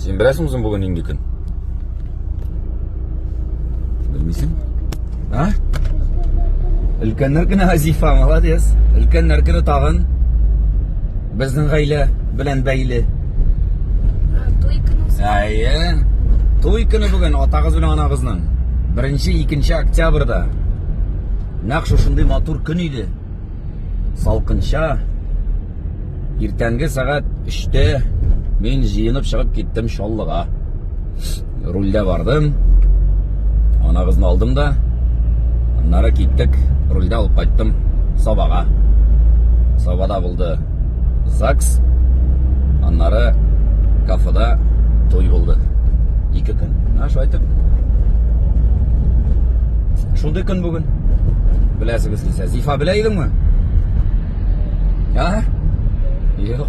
Сен білесің бүгін нендей күн? Білмейсің? А? Үлкеннер күні Азифа, молодец. Үлкеннер күні тағын біздің ғайлы білән бәйлі. Той күні. Әйе. Той күні бүгін ата қыз білән ана қызның. 1-2 октябрьда. Нақ шошындай матур күн еді. Салқынша. Ертеңгі сағат 3-те мен жиынып шығып кеттім шоллыға. Рульда бардым. Ана қызын алдым да, аннары кеттік, рульда алып қайттым Сабаға. Сабада болды ЗАГС, аннары кафеда той болды. 2 күн. Ашу айтып. Шундай күн бүгін. Біләсіңіз келсе, Зифа білейдің ме? А? Жоқ.